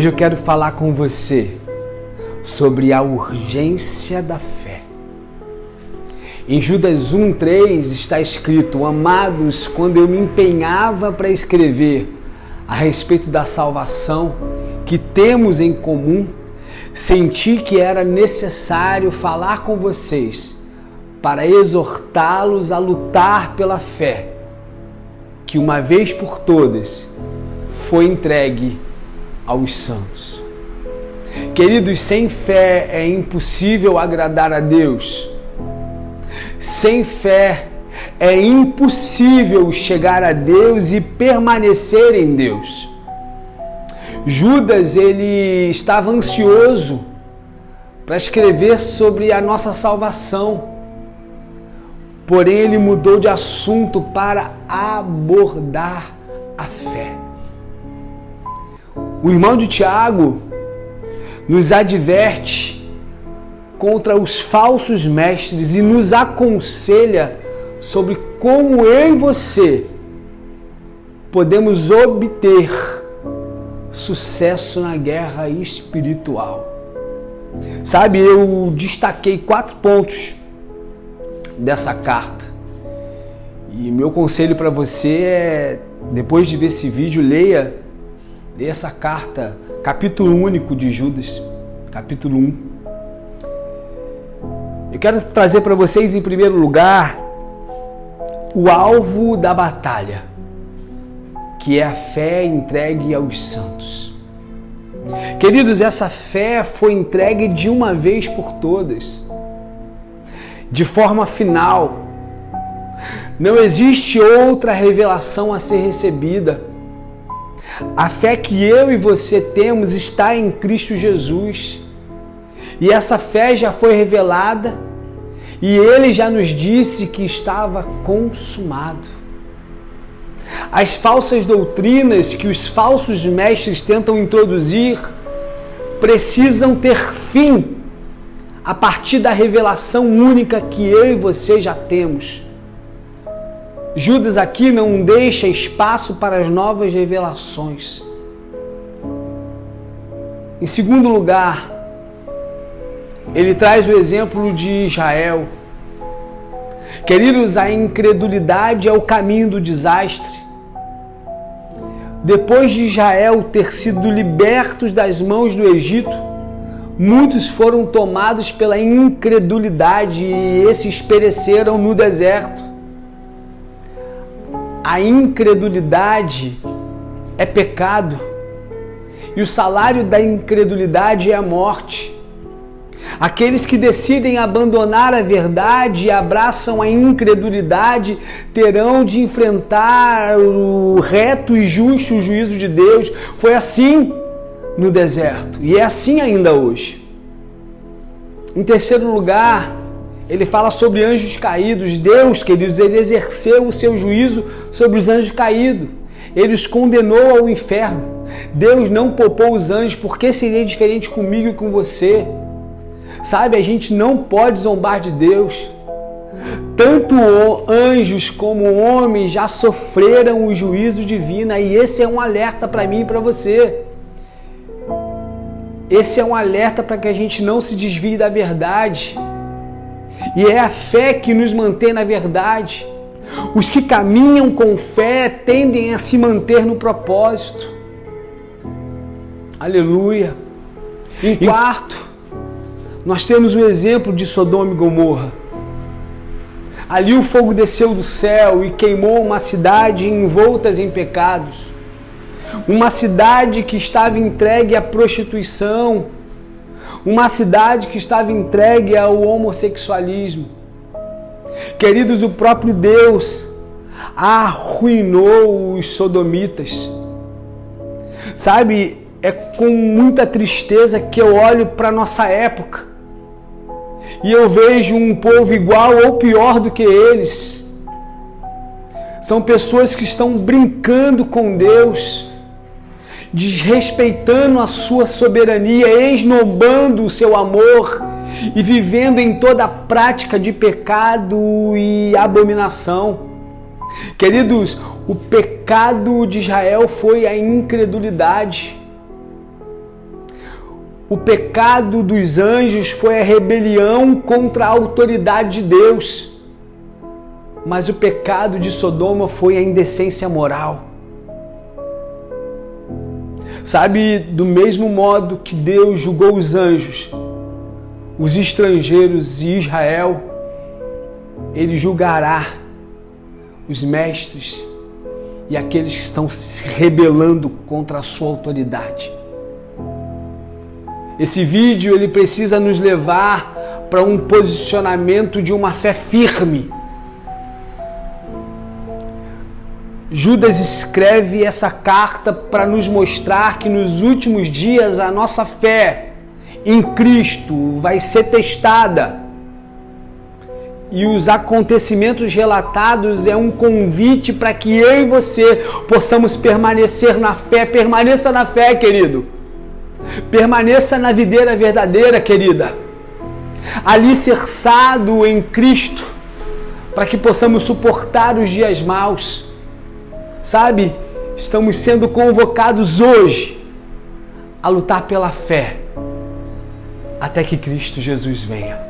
Hoje eu quero falar com você sobre a urgência da fé. Em Judas 1:3 está escrito: Amados, quando eu me empenhava para escrever a respeito da salvação que temos em comum, senti que era necessário falar com vocês para exortá-los a lutar pela fé, que uma vez por todas foi entregue aos santos. Queridos, sem fé é impossível agradar a Deus. Sem fé é impossível chegar a Deus e permanecer em Deus. Judas, ele estava ansioso para escrever sobre a nossa salvação. Porém, ele mudou de assunto para abordar a fé. O irmão de Tiago nos adverte contra os falsos mestres e nos aconselha sobre como eu e você podemos obter sucesso na guerra espiritual. Sabe, eu destaquei 4 pontos dessa carta. E meu conselho para você é, depois de ver esse vídeo, leia essa carta, capítulo único de Judas, capítulo 1. Eu quero trazer para vocês, em primeiro lugar, o alvo da batalha, que é a fé entregue aos santos. Queridos, essa fé foi entregue de uma vez por todas, de forma final. Não existe outra revelação a ser recebida. A fé que eu e você temos está em Cristo Jesus. E essa fé já foi revelada e Ele já nos disse que estava consumado. As falsas doutrinas que os falsos mestres tentam introduzir precisam ter fim a partir da revelação única que eu e você já temos. Judas aqui não deixa espaço para as novas revelações. Em segundo lugar, ele traz o exemplo de Israel. Queridos, a incredulidade é o caminho do desastre. Depois de Israel ter sido libertos das mãos do Egito, muitos foram tomados pela incredulidade e esses pereceram no deserto. A incredulidade é pecado e o salário da incredulidade é a morte. Aqueles que decidem abandonar a verdade e abraçam a incredulidade terão de enfrentar o reto e justo juízo de Deus. Foi assim no deserto e é assim ainda hoje. Em terceiro lugar, ele fala sobre anjos caídos. Deus, queridos, ele exerceu o seu juízo sobre os anjos caídos. Ele os condenou ao inferno. Deus não poupou os anjos, porque seria diferente comigo e com você. Sabe, a gente não pode zombar de Deus. Tanto anjos como homens já sofreram o juízo divino, e esse é um alerta para mim e para você. Esse é um alerta para que a gente não se desvie da verdade. E é a fé que nos mantém na verdade. Os que caminham com fé tendem a se manter no propósito. Aleluia. Em quarto, nós temos o exemplo de Sodoma e Gomorra. Ali o fogo desceu do céu e queimou uma cidade envoltas em pecados. Uma cidade que estava entregue à prostituição. Uma cidade que estava entregue ao homossexualismo. Queridos, o próprio Deus arruinou os sodomitas. Sabe, é com muita tristeza que eu olho para a nossa época e eu vejo um povo igual ou pior do que eles. São pessoas que estão brincando com Deus, desrespeitando a sua soberania, esnobando o seu amor e vivendo em toda a prática de pecado e abominação. Queridos, o pecado de Israel foi a incredulidade. O pecado dos anjos foi a rebelião contra a autoridade de Deus. Mas o pecado de Sodoma foi a indecência moral. Sabe, do mesmo modo que Deus julgou os anjos, os estrangeiros e Israel, Ele julgará os mestres e aqueles que estão se rebelando contra a sua autoridade. Esse vídeo ele precisa nos levar para um posicionamento de uma fé firme. Judas escreve essa carta para nos mostrar que nos últimos dias a nossa fé em Cristo vai ser testada. E os acontecimentos relatados é um convite para que eu e você possamos permanecer na fé. Permaneça na fé, querido. Permaneça na videira verdadeira, querida. Alicerçado em Cristo, para que possamos suportar os dias maus. Sabe, estamos sendo convocados hoje a lutar pela fé até que Cristo Jesus venha.